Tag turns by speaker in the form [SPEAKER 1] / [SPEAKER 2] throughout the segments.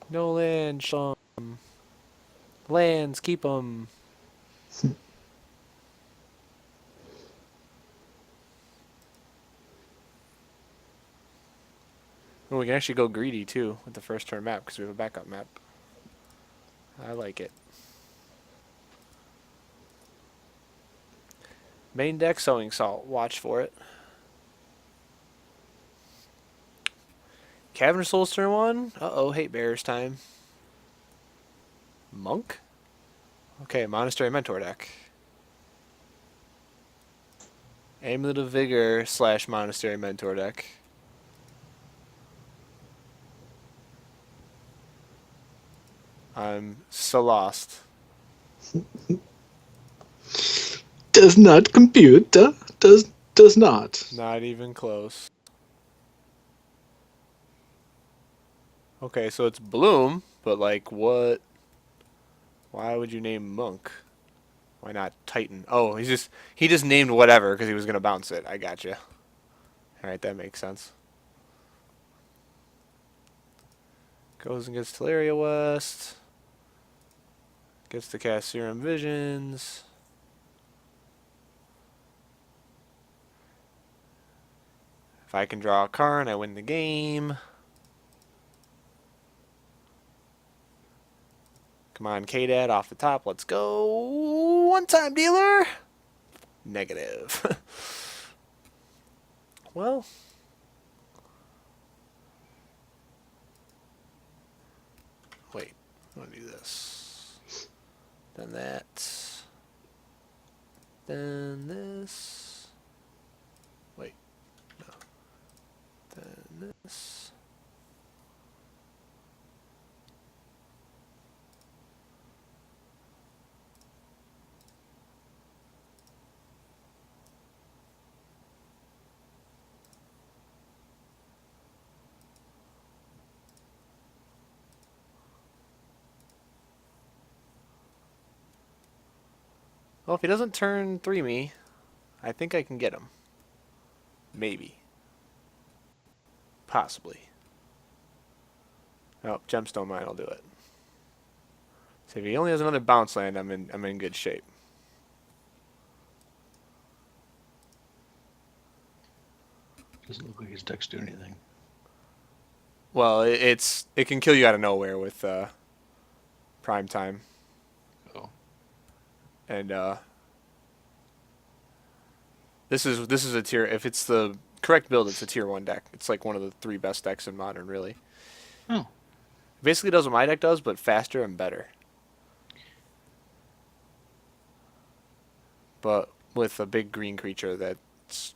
[SPEAKER 1] No land, Sean. Lands, keep them. Oh, we can actually go greedy too with the first turn map because we have a backup map. I like it. Main deck sowing salt. Watch for it. Cavern Souls turn 1. Uh-oh, hate bears time. Monk? Okay, Monastery Mentor deck. Amulet of Vigor / Monastery Mentor deck. I'm so lost.
[SPEAKER 2] Does not compute. Does not.
[SPEAKER 1] Not even close. Okay, so it's Bloom, but like what? Why would you name Monk? Why not Titan? Oh, he just named whatever because he was gonna bounce it. I gotcha. All right, that makes sense. Goes and gets Teleria West. Gets to cast Serum Visions. If I can draw a card, I win the game. Come on, K-Dad off the top. Let's go. One time dealer. Negative. Well, wait. I'm going to do this. Then that. Then this. Wait. No. Then this. Well, if he doesn't turn 3 me, I think I can get him. Maybe. Possibly. Oh, Gemstone Mine will do it. So if he only has another bounce land, I'm in good shape.
[SPEAKER 2] Doesn't look like his decks do anything.
[SPEAKER 1] Well, it can kill you out of nowhere with prime time.
[SPEAKER 2] Oh.
[SPEAKER 1] And this is a tier. If it's the correct build, it's a tier 1 deck. It's like one of the 3 best decks in Modern, really.
[SPEAKER 2] Oh.
[SPEAKER 1] It basically does what my deck does, but faster and better. But with a big green creature that's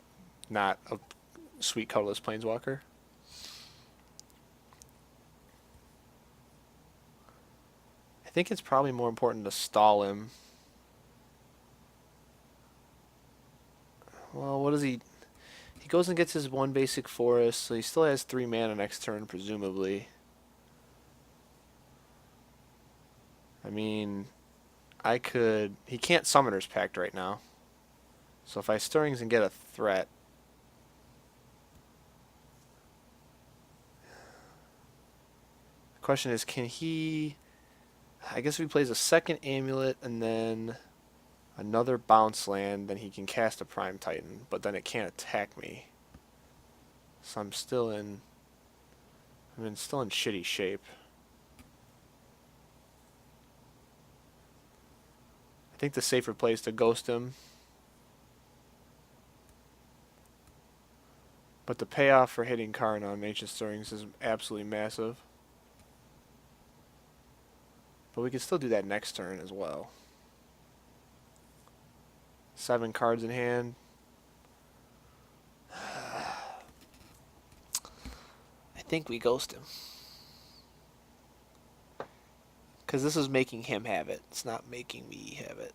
[SPEAKER 1] not a sweet colorless planeswalker. I think it's probably more important to stall him. Well, what does he... He goes and gets his 1 basic forest, so he still has 3 mana next turn, presumably. I mean, I could... He can't Summoner's Pact right now. So if I Stirrings and get a threat... The question is, can he... I guess if he plays a second Amulet and then another bounce land, then he can cast a Prime Titan, but then it can't attack me. So I'm still in shitty shape. I think the safer play is to ghost him. But the payoff for hitting Karn on Ancient Stirrings is absolutely massive. But we can still do that next turn as well. 7 cards in hand. I think we ghost him. Because this is making him have it. It's not making me have it.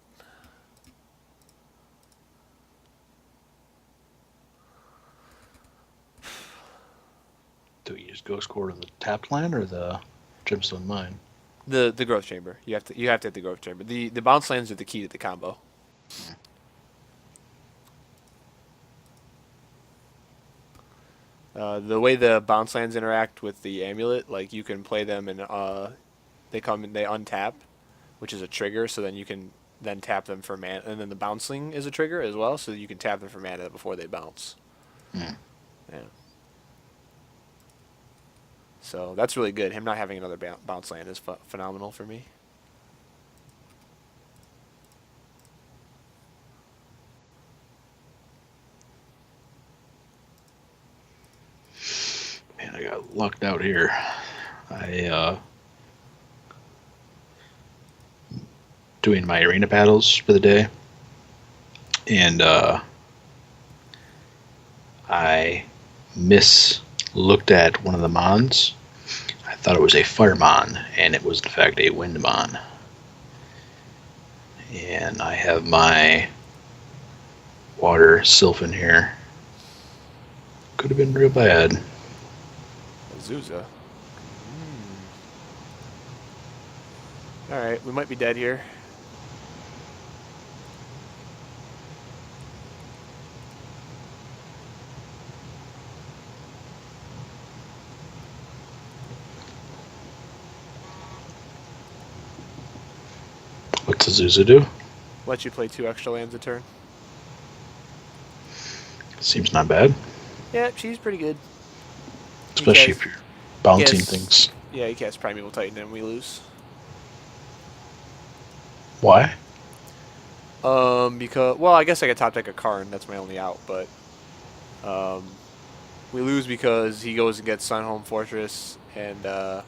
[SPEAKER 2] Do we use Ghost Core to the tapped land or the Gemstone Mine?
[SPEAKER 1] The growth chamber. You have to hit the growth chamber. The bounce lands are the key to the combo. The way the bounce lands interact with the amulet, like you can play them and they come and they untap, which is a trigger. So then you can then tap them for mana, and then the bouncing is a trigger as well, so you can tap them for mana before they bounce.
[SPEAKER 2] Hmm.
[SPEAKER 1] Yeah. So that's really good. Him not having another bounce land is phenomenal for me.
[SPEAKER 2] Man, I got lucked out here. I doing my arena battles for the day, and I looked at one of the mons. I thought it was a fire mon, and it was in fact a wind mon. And I have my water sylphin here. Could have been real bad.
[SPEAKER 1] Azusa. All right, we might be dead here.
[SPEAKER 2] What's Azusa do?
[SPEAKER 1] Let you play 2 extra lands a turn.
[SPEAKER 2] Seems not bad.
[SPEAKER 1] Yeah, she's pretty good.
[SPEAKER 2] Especially if you're bouncing things.
[SPEAKER 1] Yeah, he casts Primeval Titan and we lose.
[SPEAKER 2] Why?
[SPEAKER 1] Because, well, I guess I could top deck a Karn. That's my only out, but we lose because he goes and gets Sunhome Fortress and a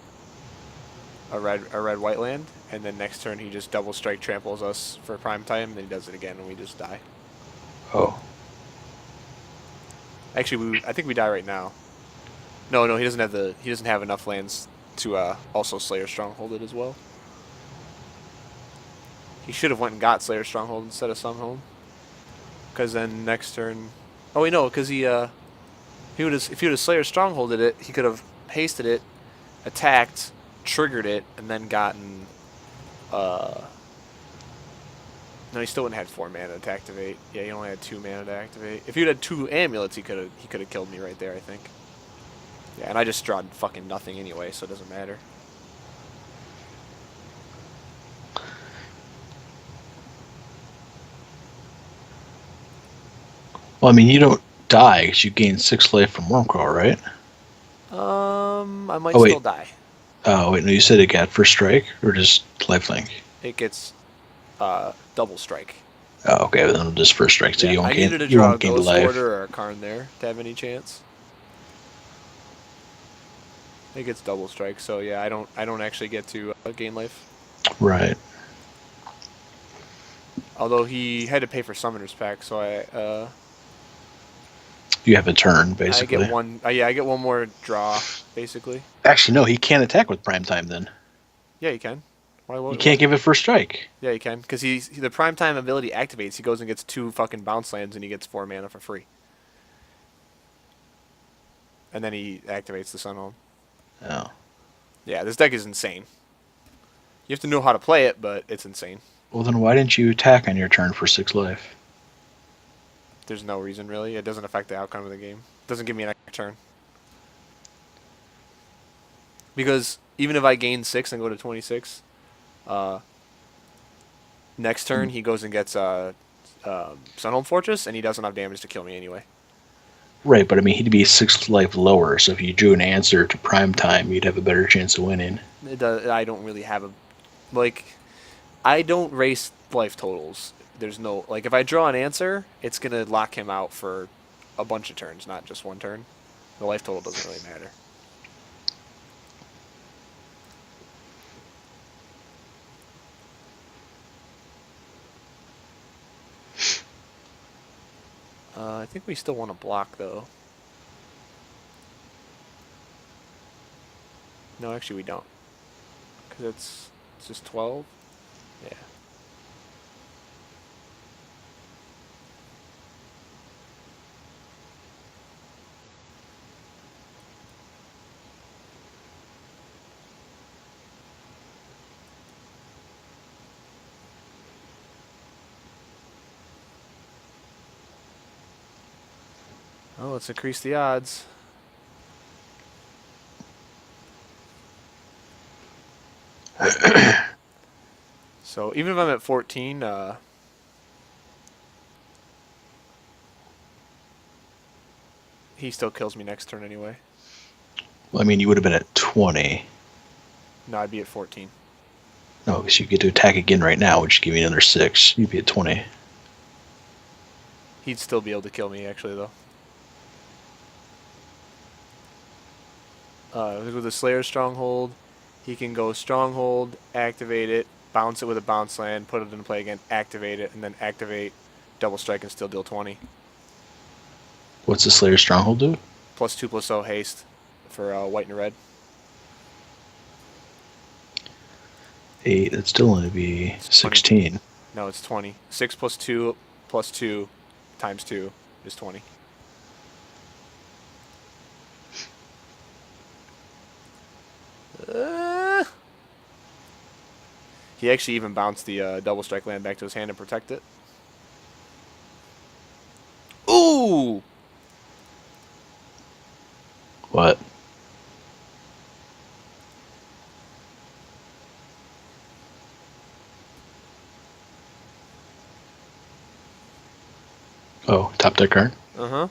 [SPEAKER 1] red white land, and then next turn he just double strike tramples us for prime time, and then he does it again, and we just die.
[SPEAKER 2] Oh.
[SPEAKER 1] Actually, I think we die right now. No, he doesn't have enough lands to also Slayer Stronghold it as well. He should have went and got Slayer Stronghold instead of Sunhome. Because then next turn... Oh, wait, no, because if he would have Slayer Strongholded it, he could have hasted it, attacked, triggered it, and then gotten... No, he still wouldn't have had 4 mana to activate. Yeah, he only had 2 mana to activate. If he had 2 amulets, he could have killed me right there, I think. Yeah, and I just drawed fucking nothing anyway, so it doesn't matter.
[SPEAKER 2] Well, I mean, you don't die because you gain 6 life from Wormcrawl, right?
[SPEAKER 1] I might still die.
[SPEAKER 2] Oh, wait, no, you said it got first strike or just lifelink?
[SPEAKER 1] It gets double strike.
[SPEAKER 2] Oh, okay, well, then just first strike, so
[SPEAKER 1] Yeah,
[SPEAKER 2] you won't
[SPEAKER 1] I
[SPEAKER 2] gain,
[SPEAKER 1] needed to
[SPEAKER 2] you
[SPEAKER 1] draw
[SPEAKER 2] won't
[SPEAKER 1] a
[SPEAKER 2] gain the
[SPEAKER 1] Ghost
[SPEAKER 2] life.
[SPEAKER 1] Warder or a Karn there to have any chance. It gets double strike, so yeah, I don't actually get to gain life.
[SPEAKER 2] Right.
[SPEAKER 1] Although he had to pay for Summoner's Pack, so
[SPEAKER 2] You have a turn, basically.
[SPEAKER 1] I get one. Yeah, I get one more draw, basically.
[SPEAKER 2] Actually, no, he can't attack with prime time then.
[SPEAKER 1] Yeah, you can.
[SPEAKER 2] You can't give it first strike.
[SPEAKER 1] Yeah, you can, because the prime time ability activates. He goes and gets 2 fucking bounce lands, and he gets 4 mana for free. And then he activates the Sunhome.
[SPEAKER 2] Oh.
[SPEAKER 1] Yeah, this deck is insane. You have to know how to play it, but it's insane.
[SPEAKER 2] Well, then why didn't you attack on your turn for 6 life?
[SPEAKER 1] There's no reason, really. It doesn't affect the outcome of the game. It doesn't give me an extra turn. Because even if I gain 6 and go to 26, next turn he goes and gets Sunhome Fortress, and he doesn't have damage to kill me anyway.
[SPEAKER 2] Right, but I mean, he'd be 6 life lower, so if you drew an answer to prime time, you'd have a better chance of winning.
[SPEAKER 1] I don't really have a... Like, I don't race life totals. There's no... Like, if I draw an answer, it's going to lock him out for a bunch of turns, not just one turn. The life total doesn't really matter. I think we still want to block, though. No, actually we don't. Because it's just 12? Yeah. Oh, let's increase the odds. So even if I'm at 14, he still kills me next turn anyway.
[SPEAKER 2] Well, I mean, you would have been at 20.
[SPEAKER 1] No, I'd be at 14.
[SPEAKER 2] No, because you get to attack again right now, which would give you another 6. You'd be at 20.
[SPEAKER 1] He'd still be able to kill me, actually, though. With the Slayer Stronghold, he can go Stronghold, activate it, bounce it with a bounce land, put it into play again, activate it, and then activate Double Strike and still deal 20.
[SPEAKER 2] What's the Slayer Stronghold do?
[SPEAKER 1] +2/+0 haste for white and red.
[SPEAKER 2] 8. That'd still only be
[SPEAKER 1] It's
[SPEAKER 2] 16.
[SPEAKER 1] No, it's 20. 6 +2 times 2 is 20. He actually even bounced the Double Strike land back to his hand to protect it. Ooh!
[SPEAKER 2] What? Oh, top deck card?
[SPEAKER 1] Uh-huh.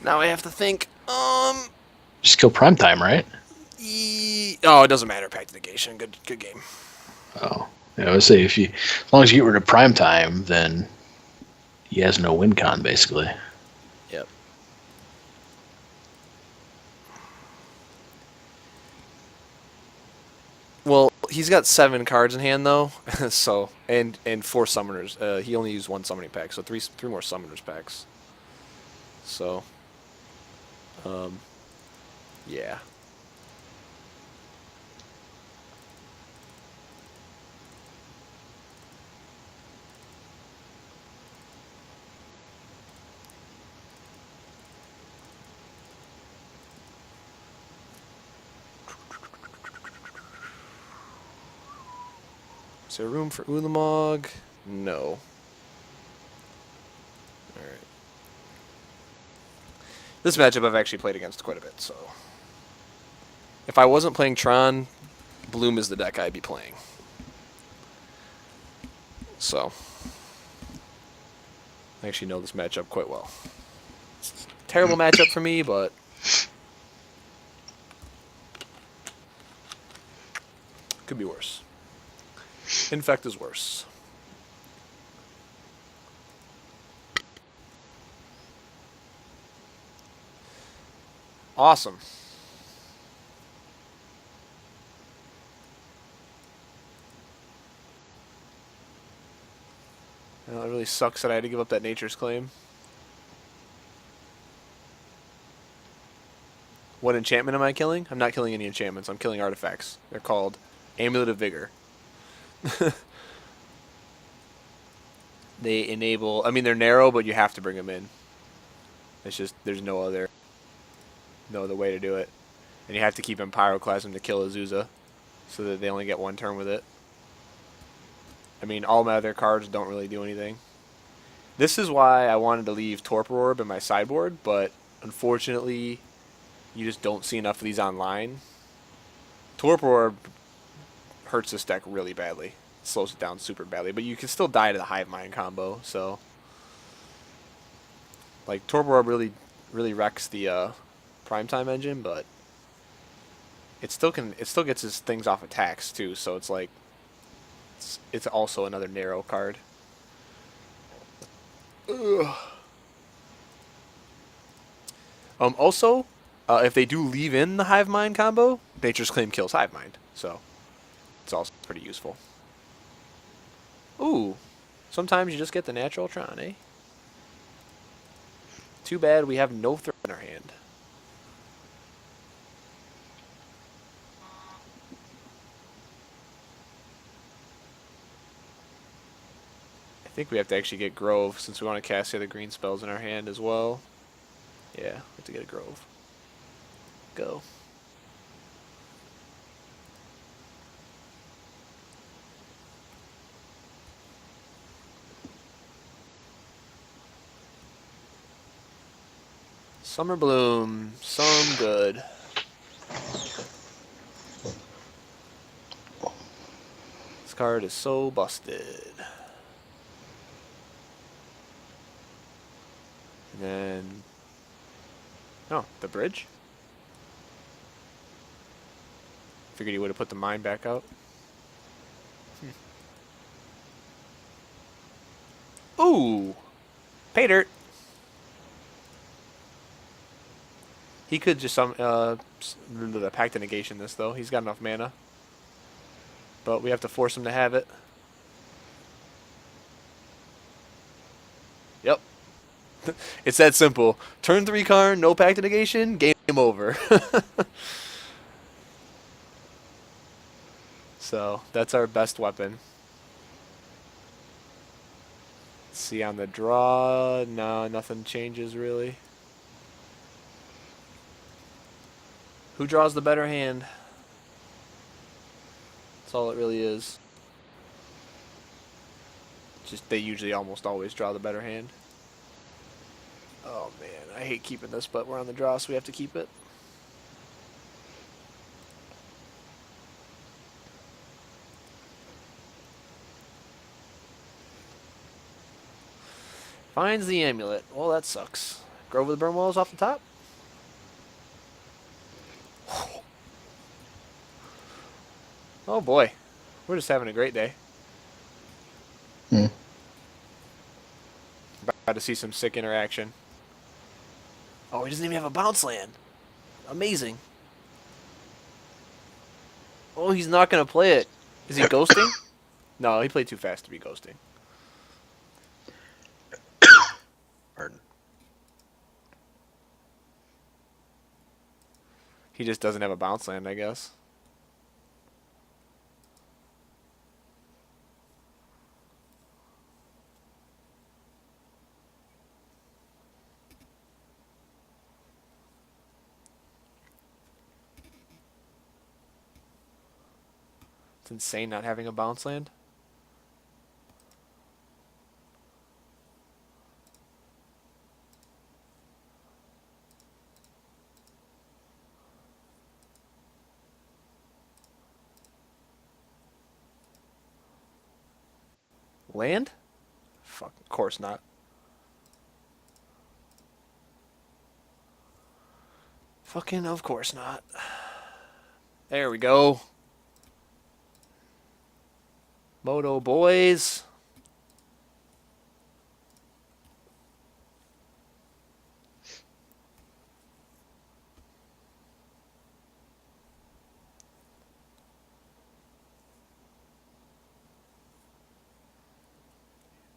[SPEAKER 1] Now I have to think,
[SPEAKER 2] Just kill Primetime, right?
[SPEAKER 1] Oh, it doesn't matter. Pact Negation. Good game.
[SPEAKER 2] Oh. Yeah, I would say as long as you get rid of Primetime, then he has no win con, basically.
[SPEAKER 1] Yep. Well, he's got 7 cards in hand though, so and 4 summoners. He only used 1 summoning pack, so three more summoners packs. So, yeah. Is there room for Ulamog? No. Alright. This matchup I've actually played against quite a bit, so. If I wasn't playing Tron, Bloom is the deck I'd be playing. So. I actually know this matchup quite well. It's a terrible matchup for me, but could be worse. Infect is worse. Awesome. Well, it really sucks that I had to give up that Nature's Claim. What enchantment am I killing? I'm not killing any enchantments. I'm killing artifacts. They're called Amulet of Vigor. They enable... I mean, they're narrow, but you have to bring them in. It's just... There's no other way to do it. And you have to keep in Pyroclasm to kill Azusa, so that they only get 1 turn with it. I mean, all my other cards don't really do anything. This is why I wanted to leave Torpor Orb in my sideboard, but unfortunately, you just don't see enough of these online. Torpor Orb hurts this deck really badly. It slows it down super badly, but you can still die to the Hive Mind combo, so... Like, Torpor Orb really wrecks the Primetime engine, but it still gets his things off attacks too, so it's like it's also another narrow card. Ugh. Also, if they do leave in the Hive Mind combo, Nature's Claim kills Hive Mind, so it's also pretty useful. Ooh, sometimes you just get the natural Tron, eh? Too bad we have no threat in our hand. I think we have to actually get Grove since we want to cast the other green spells in our hand as well. Yeah, we have to get a Grove. Go. Summer Bloom, some good. card is so busted. And then... Oh, the bridge? Figured he would have put the mine back out. Ooh! Pay dirt! He could just the Pact of Negation this, though. He's got enough mana. But we have to force him to have it. Yep. It's that simple. Turn 3 Karn, no Pact of Negation, game over. So, that's our best weapon. Let's see on the draw. No, nothing changes really. Who draws the better hand? That's all it really is. Just they usually almost always draw the better hand. Oh man, I hate keeping this, but we're on the draw, so we have to keep it. Finds the amulet. Well, that sucks. Grove of the Burn Walls off the top. Oh boy, we're just having a great day. About to see some sick interaction. Oh, he doesn't even have a bounce land. Amazing. Oh, he's not going to play it. Is he ghosting? No, he played too fast to be ghosting.
[SPEAKER 2] Pardon.
[SPEAKER 1] He just doesn't have a bounce land, I guess. It's insane not having a bounce land. Land? Fuck, of course not. Fucking of course not. There we go. Moto boys.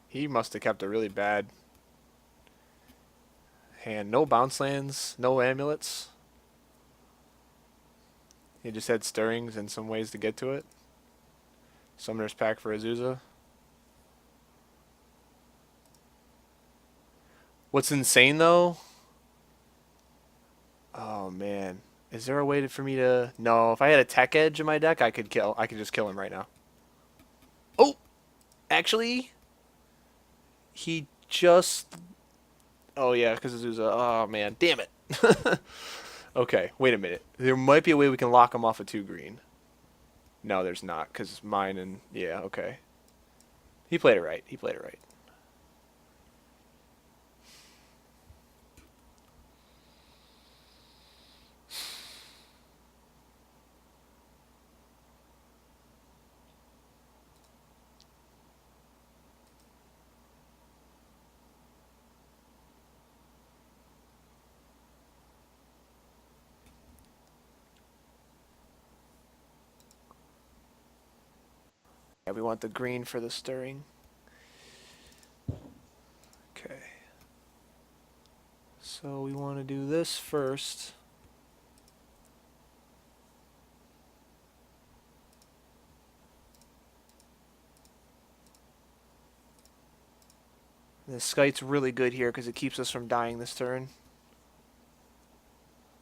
[SPEAKER 1] He must have kept a really bad hand. No bounce lands, no amulets. He just had stirrings and some ways to get to it. Summoner's Pack for Azusa. What's insane though? Oh man, is there a way for me to? No, if I had a Tech Edge in my deck, I could just kill him right now. Oh, actually, he just. Oh yeah, because Azusa. Oh man, damn it. Okay, wait a minute. There might be a way we can lock him off of 2 green. No, there's not, because mine and yeah, okay. He played it right. He played it right. Yeah, we want the green for the stirring. Okay. So we want to do this first. The Skype's really good here because it keeps us from dying this turn.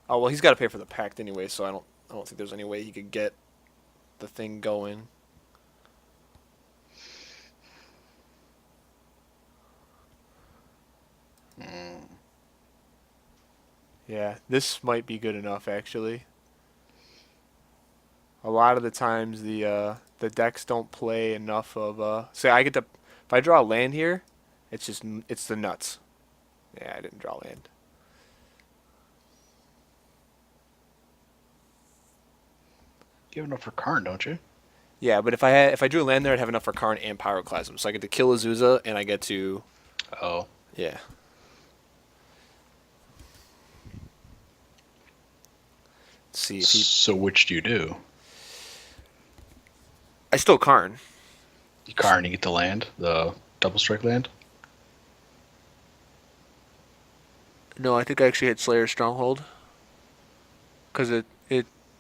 [SPEAKER 1] Oh well, he's got to pay for the pact anyway, so I don't think there's any way he could get the thing going. Yeah, this might be good enough actually. A lot of the times the decks don't play enough of say I get to if I draw a land here, it's the nuts. Yeah, I didn't draw land.
[SPEAKER 2] You have enough for Karn, don't you?
[SPEAKER 1] Yeah, but if I drew a land there, I'd have enough for Karn and Pyroclasm, so I get to kill Azusa and I get to
[SPEAKER 2] Oh.
[SPEAKER 1] yeah. Let's see if he
[SPEAKER 2] So which do you do?
[SPEAKER 1] I still Karn.
[SPEAKER 2] You Karn, you get the land, the double strike land.
[SPEAKER 1] No, I think I actually hit Slayer Stronghold because it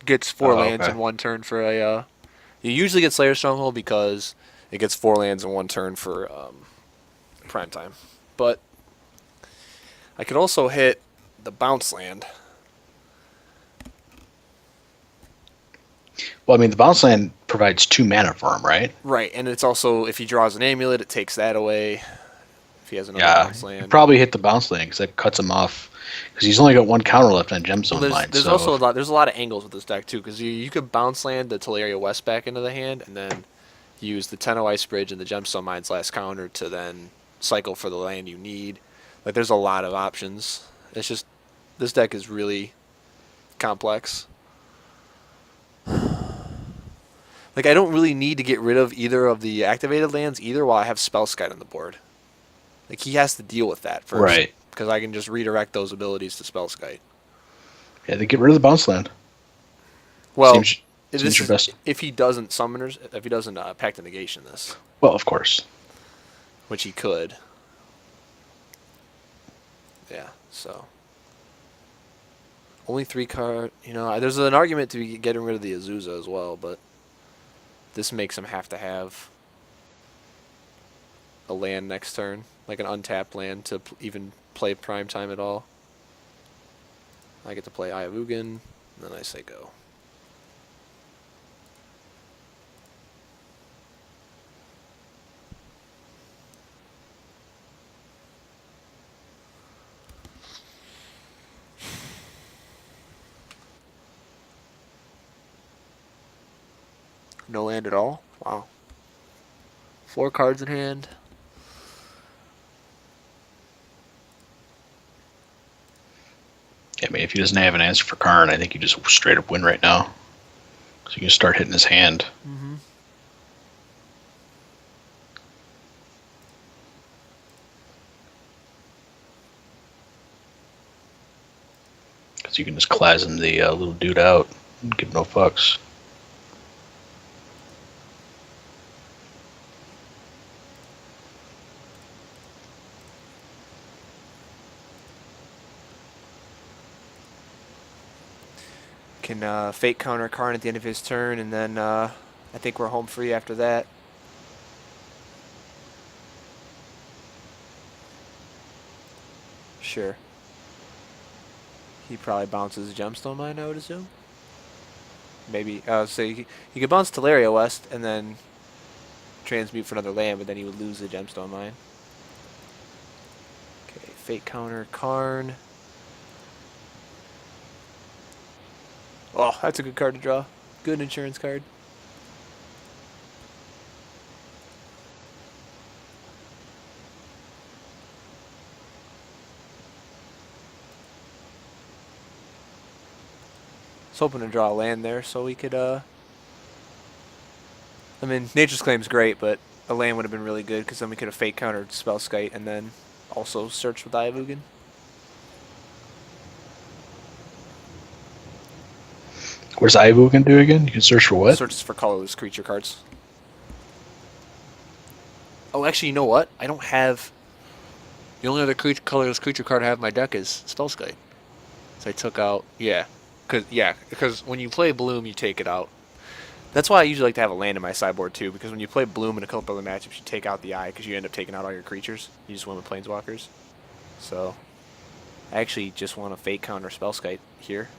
[SPEAKER 1] gets four
[SPEAKER 2] Oh,
[SPEAKER 1] lands
[SPEAKER 2] okay.
[SPEAKER 1] in one turn for a. You usually get Slayer Stronghold because it gets four lands in one turn for prime time, but I could also hit the bounce land.
[SPEAKER 2] Well, I mean, the bounce land provides 2 mana for him, right?
[SPEAKER 1] Right, and it's also if he draws an amulet, it takes that away. If he has another
[SPEAKER 2] Yeah,
[SPEAKER 1] bounce
[SPEAKER 2] you
[SPEAKER 1] land.
[SPEAKER 2] probably hit the bounce land because that cuts him off. Because he's only got 1 counter left on
[SPEAKER 1] Well,
[SPEAKER 2] Gemstone Mine.
[SPEAKER 1] there's
[SPEAKER 2] So
[SPEAKER 1] also a lot there's a lot of angles with this deck too because you could bounce land the Teleria West back into the hand and then use the Tenno Ice Bridge and the Gemstone Mine's last counter to then cycle for the land you need. Like there's a lot of options. It's just this deck is really complex. Like I don't really need to get rid of either of the activated lands either while I have Spellskite on the board. Like he has to deal with that first
[SPEAKER 2] right,
[SPEAKER 1] because I can just redirect those abilities to Spellskite.
[SPEAKER 2] yeah, they get rid of the bounce land.
[SPEAKER 1] Well,
[SPEAKER 2] Seems
[SPEAKER 1] this
[SPEAKER 2] seems your
[SPEAKER 1] is
[SPEAKER 2] best.
[SPEAKER 1] if he doesn't summoners if he doesn't Pact of Negation this,
[SPEAKER 2] Well, of course.
[SPEAKER 1] which he could. Yeah, so only 3 card. You know, there's an argument to be getting rid of the Azusa as well, but this makes him have to have a land next turn, like an untapped land to even play prime time at all. I get to play Eye of Ugin, and then I say go. No land at all? Wow. 4 cards in hand.
[SPEAKER 2] I mean, if he doesn't have an answer for Karn, I think you just straight up win right now. So you can start hitting his hand.
[SPEAKER 1] Mm-hmm.
[SPEAKER 2] Because you can just Klasm the little dude out and give no fucks.
[SPEAKER 1] Can Fate counter Karn at the end of his turn, and then I think we're home free after that. Sure. He probably bounces Gemstone Mine, I would assume. Maybe. So he could bounce Teleria West and then transmute for another land, but then he would lose the Gemstone Mine. Okay, Fate counter Karn. Oh, that's a good card to draw. Good insurance card. I was hoping to draw a land there so we could, I mean, Nature's Claim's great, but a land would have been really good because then we could have Fate countered Spellskite and then also search with Eye of Ugin.
[SPEAKER 2] What does Ivo can do again? You can search for what?
[SPEAKER 1] Searches for colorless creature cards. Oh, actually, you know what? I don't have... The only other colorless creature card I have in my deck is Spellskite. So I took out... Yeah. Because when you play Bloom, you take it out. That's why I usually like to have a land in my sideboard, too, because when you play Bloom in a couple other matchups, you take out the Eye, because you end up taking out all your creatures. You just win with Planeswalkers. So, I actually just want a Fate counter Spellskite here.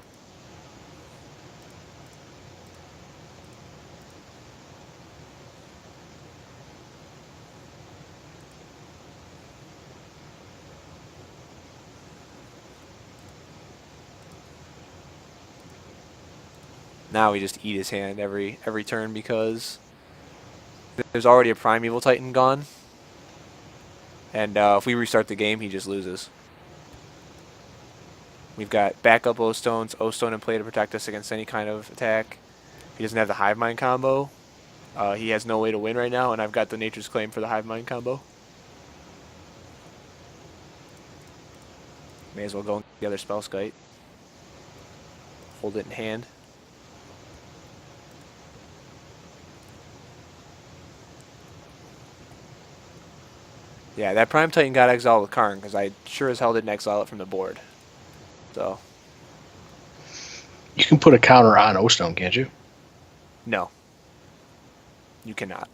[SPEAKER 1] Now we just eat his hand every turn because there's already a Primeval Titan gone. And if we restart the game, he just loses. We've got backup O-Stones, O-Stone in play to protect us against any kind of attack. He doesn't have the Hive Mind combo. He has no way to win right now, and I've got the Nature's Claim for the Hive Mind combo. May as well go and get the other Spellskite. Hold it in hand. Yeah, that Prime Titan got exiled with Karn, because I sure as hell didn't exile it from the board. So,
[SPEAKER 2] You can put a counter on O-Stone, can't you?
[SPEAKER 1] no. You cannot.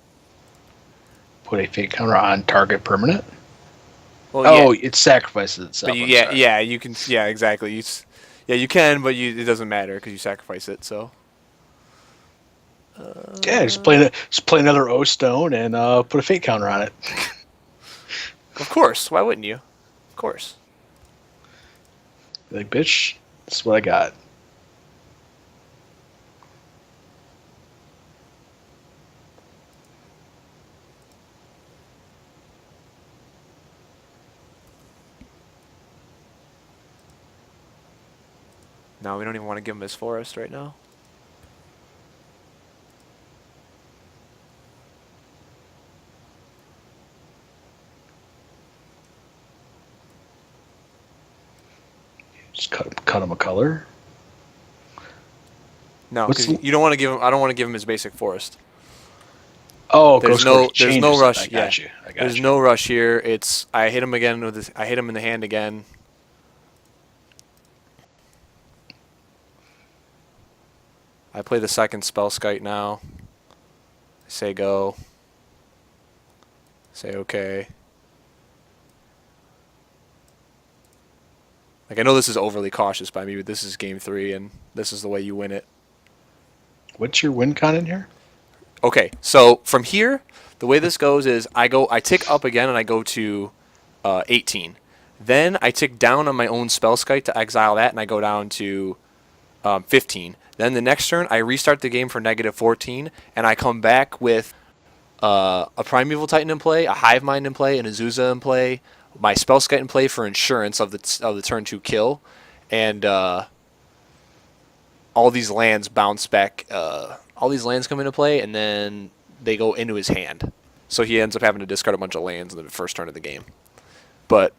[SPEAKER 2] Put a fake counter on target permanent?
[SPEAKER 1] Well,
[SPEAKER 2] Oh,
[SPEAKER 1] yeah,
[SPEAKER 2] it sacrifices itself.
[SPEAKER 1] but
[SPEAKER 2] I'm sorry.
[SPEAKER 1] yeah, you can, yeah, exactly. Yeah, you can, but it doesn't matter because you sacrifice it. So,
[SPEAKER 2] Yeah, just play another O-Stone and put a fake counter on it.
[SPEAKER 1] of course, why wouldn't you? Of course.
[SPEAKER 2] Like, bitch, that's what I got.
[SPEAKER 1] No, we don't even want to give him his forest right now.
[SPEAKER 2] Just cut him a color.
[SPEAKER 1] No,
[SPEAKER 2] What's
[SPEAKER 1] because you don't want to give him. I don't want to give him his basic forest.
[SPEAKER 2] Oh,
[SPEAKER 1] There's
[SPEAKER 2] Ghost
[SPEAKER 1] no
[SPEAKER 2] Force
[SPEAKER 1] there's no
[SPEAKER 2] changes it.
[SPEAKER 1] rush.
[SPEAKER 2] I
[SPEAKER 1] Yeah,
[SPEAKER 2] got you. I got
[SPEAKER 1] there's
[SPEAKER 2] you.
[SPEAKER 1] no rush here. It's I hit him again with this. I hit him in the hand again. I play the second Spellskite now. I say go. Say okay. Like I know this is overly cautious by me, but this is game 3, and this is the way you win it.
[SPEAKER 2] What's your win con in here?
[SPEAKER 1] Okay, so from here, the way this goes is I tick up again and I go to 18. Then I tick down on my own Spellskite to exile that, and I go down to 15. Then the next turn, I restart the game for -14, and I come back with a Primeval Titan in play, a Hive Mind in play, an Azusa in play, my Spellskite in play for insurance of the turn 2 kill, and all these lands bounce back. All these lands come into play, and then they go into his hand. So he ends up having to discard a bunch of lands in the first turn of the game. But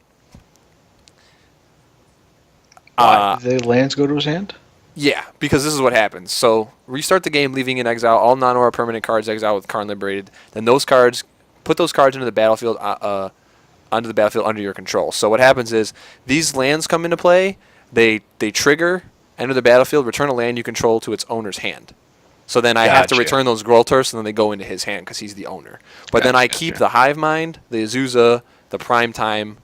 [SPEAKER 2] Why? Did the lands go to his hand?
[SPEAKER 1] yeah, because this is what happens. So restart the game, leaving in exile all non-aura permanent cards exiled with Karn liberated. Then put those cards into the battlefield, onto the battlefield under your control. So what happens is these lands come into play. They trigger, enter the battlefield, return a land you control to its owner's hand. So then I have to
[SPEAKER 2] Gotcha.
[SPEAKER 1] return those Grolturfs, and then they go into his hand because he's the owner. But then I keep
[SPEAKER 2] Gotcha.
[SPEAKER 1] the Hive Mind, the Azusa, the Prime Time,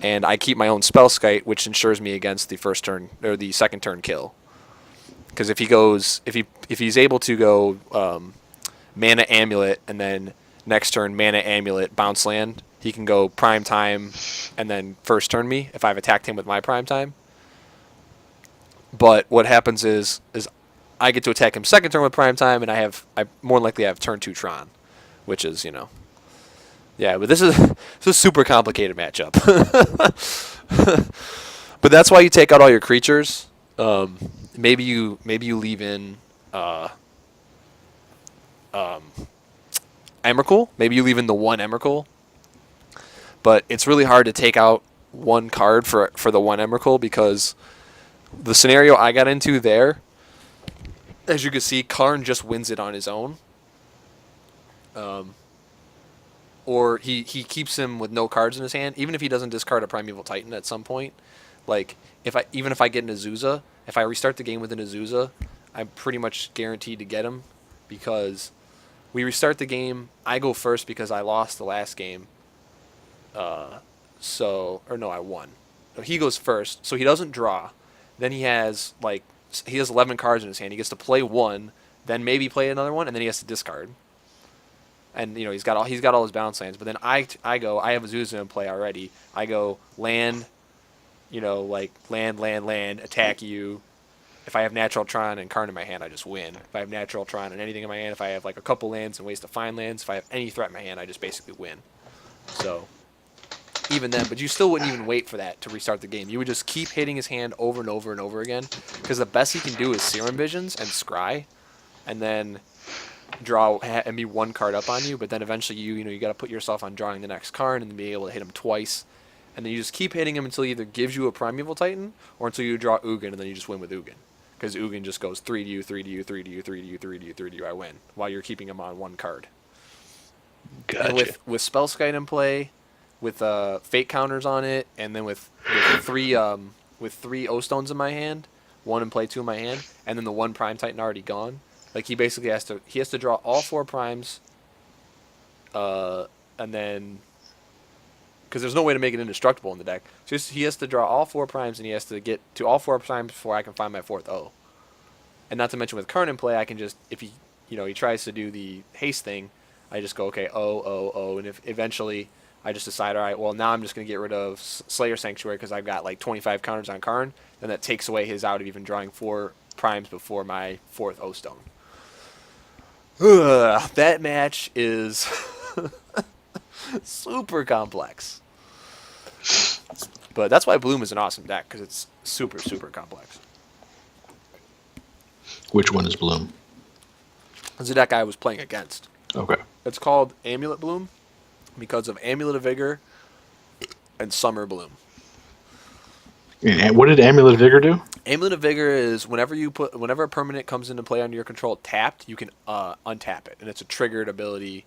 [SPEAKER 1] and I keep my own Spellskite, which ensures me against the first turn or the second turn kill. Because if he's able to go Mana Amulet and then next turn Mana Amulet bounce land, he can go Prime Time and then first turn me if I've attacked him with my Prime Time. But what happens is I get to attack him second turn with Prime Time, and I more than likely have turn 2 Tron, which is yeah. But this is a super complicated matchup. But that's why you take out all your creatures. Maybe you leave in Emrakul. Maybe you leave in the one Emrakul. But it's really hard to take out one card for the one Emrakul because the scenario I got into there, as you can see, Karn just wins it on his own. Or he keeps him with no cards in his hand, even if he doesn't discard a Primeval Titan at some point. Like even if I get an Azusa, if I restart the game with an Azusa, I'm pretty much guaranteed to get him because we restart the game. I go first because I lost the last game. I won. No, he goes first, so he doesn't draw. Then he has 11 cards in his hand. He gets to play one, then maybe play another one, and then he has to discard. And he's got all his bounce lands. But then I have Azusa in play already. I go land, land, attack you, if I have natural Tron and Karn in my hand, I just win. If I have natural Tron and anything in my hand, if I have like a couple lands and ways to find lands, if I have any threat in my hand, I just basically win. So even then, but you still wouldn't even wait for that to restart the game. You would just keep hitting his hand over and over and over again, because the best he can do is Serum Visions and Scry, and then draw and be one card up on you. But then eventually you got to put yourself on drawing the next card and then be able to hit him twice, and then you just keep hitting him until he either gives you a Primeval Titan or until you draw Ugin, and then you just win with Ugin. Because Ugin just goes 3 to you, 3 to you, 3 to you, 3 to you, 3 to you, 3 to you, I win, while you're keeping him on one card.
[SPEAKER 2] Gotcha.
[SPEAKER 1] And with Spellskite in play, with fate counters on it, and then with three O stones in my hand, one in play, two in my hand, and then the one Prime Titan already gone. Like he basically has to draw all four primes, and then because there's no way to make it indestructible in the deck, so he has to draw all four primes, and he has to get to all four primes before I can find my fourth O. And not to mention with Karn in play, I can just, if he tries to do the haste thing, I just go okay O, and if eventually I just decide, all right, well, now I'm just going to get rid of Slayer Sanctuary because I've got like 25 counters on Karn, then that takes away his out of even drawing four primes before my fourth O Stone. That match is super complex. But that's why Bloom is an awesome deck, because it's super, super complex.
[SPEAKER 2] Which one is Bloom?
[SPEAKER 1] It's a deck I was playing against.
[SPEAKER 2] Okay.
[SPEAKER 1] It's called Amulet Bloom because of Amulet of Vigor and Summer Bloom.
[SPEAKER 2] And what did Amulet of Vigor do?
[SPEAKER 1] Amulet of Vigor is whenever a permanent comes into play under your control tapped, you can untap it, and it's a triggered ability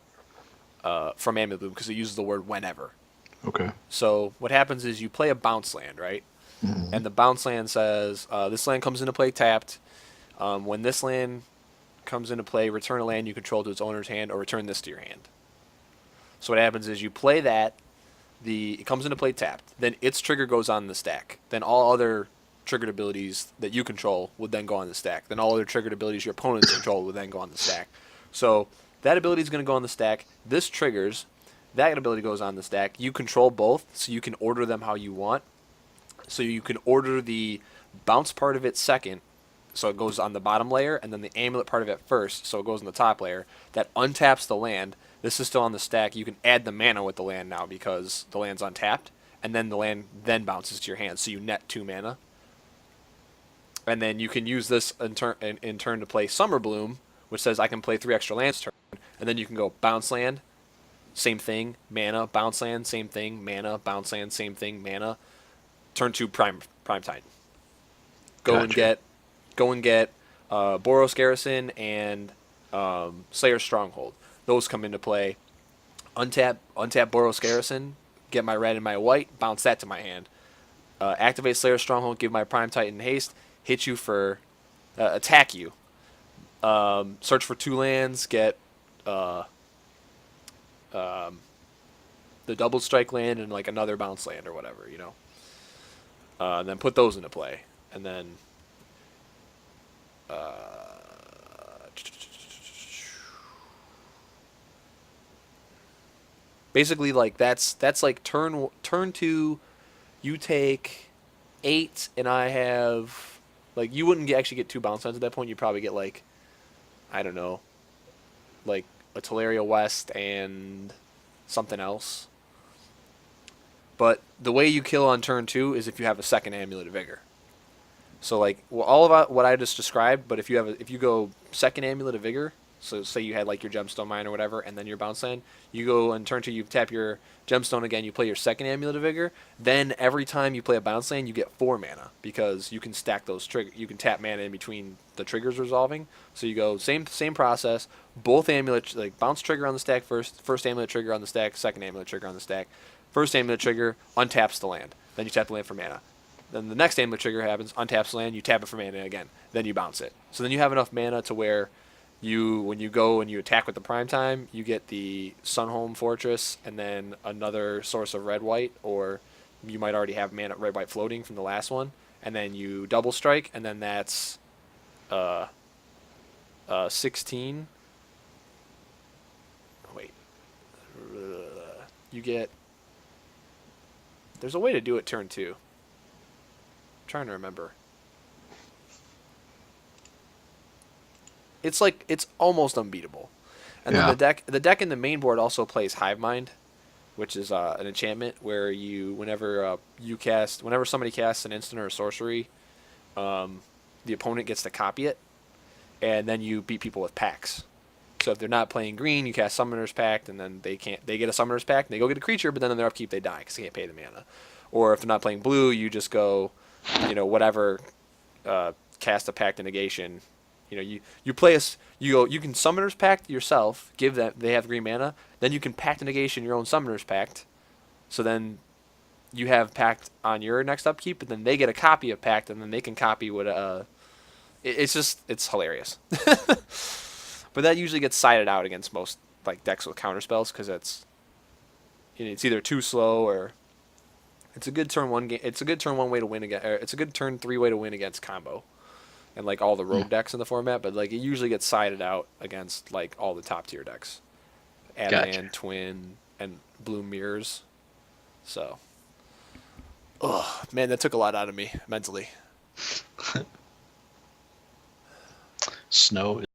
[SPEAKER 1] from Amulet Bloom because it uses the word whenever.
[SPEAKER 2] Okay.
[SPEAKER 1] So what happens is you play a bounce land, right?
[SPEAKER 2] Mm-hmm.
[SPEAKER 1] And the bounce land says this land comes into play tapped. When this land comes into play, return a land you control to its owner's hand, or return this to your hand. So what happens is you play that. It comes into play tapped. Then its trigger goes on the stack. Then all other triggered abilities that you control would then go on the stack. Then all other triggered abilities your opponents control would then go on the stack. So that ability is going to go on the stack. This triggers. That ability goes on the stack. You control both, so you can order them how you want. So you can order the bounce part of it second, so it goes on the bottom layer, and then the amulet part of it first, so it goes on the top layer. That untaps the land. This is still on the stack. You can add the mana with the land now because the land's untapped, and then the land then bounces to your hand, so you net 2 mana. And then you can use this in turn to play Summer Bloom, which says I can play 3 extra lands turn, and then you can go bounce land, same thing, mana, bounce land, same thing, mana, bounce land, same thing, mana. Turn 2 Prime Titan. Go and get Boros Garrison and Slayer Stronghold. Those come into play. Untap Boros Garrison, get my red and my white, bounce that to my hand. Activate Slayer Stronghold, give my Prime Titan haste, hit you for attack you. Search for 2 lands, get the double strike land and like another bounce land or whatever, and then put those into play, and then basically like that's like turn 2, you take 8, and I have like you wouldn't actually get 2 bounce lands at that point. You probably get like I don't know, like a Teleria West and something else. But the way you kill on turn 2 is if you have a second Amulet of Vigor. So like all of what I just described, but if you go second Amulet of Vigor, so say you had like your Gemstone Mine or whatever, and then your bounce land, you go and turn 2, you tap your Gemstone again, you play your second Amulet of Vigor. Then every time you play a bounce land, you get 4 mana because you can stack those you can tap mana in between the triggers resolving. So you go same process, both amulets, like bounce trigger on the stack first amulet trigger on the stack, second amulet trigger on the stack. First amulet trigger untaps the land. Then you tap the land for mana. Then the next amulet trigger happens, untaps the land, you tap it for mana again. Then you bounce it. So then you have enough mana to where when you go and you attack with the prime time, you get the Sunhome Fortress and then another source of red-white, or you might already have mana red-white floating from the last one, and then you double strike, and then that's 16. Wait. You get... There's a way to do it turn 2. I'm trying to remember. it's almost unbeatable. And then
[SPEAKER 2] Yeah.
[SPEAKER 1] the deck in the main board also plays Hive Mind, which is an enchantment where whenever somebody casts an instant or a sorcery, the opponent gets to copy it, and then you beat people with packs. So if they're not playing green, you cast Summoner's Pact, and then they get a Summoner's Pact, and they go get a creature, but then in their upkeep they die because they can't pay the mana. Or if they're not playing blue, you just go, whatever, cast a Pact of Negation. You play you can Summoner's Pact yourself, give them they have green mana, then you can Pact of Negation your own Summoner's Pact. So then you have Pact on your next upkeep, but then they get a copy of Pact, and then they can copy what it's hilarious. But that usually gets sided out against most like decks with counter spells because it's either too slow or it's a good turn one game. It's a good turn one way to win against. It's a good turn three way to win against combo, and like all the rogue decks in the format. But like it usually gets sided out against like all the top tier decks, Advan,
[SPEAKER 2] Gotcha.
[SPEAKER 1] Twin, and Bloom Mirrors. So, oh man, that took a lot out of me mentally.
[SPEAKER 2] Snow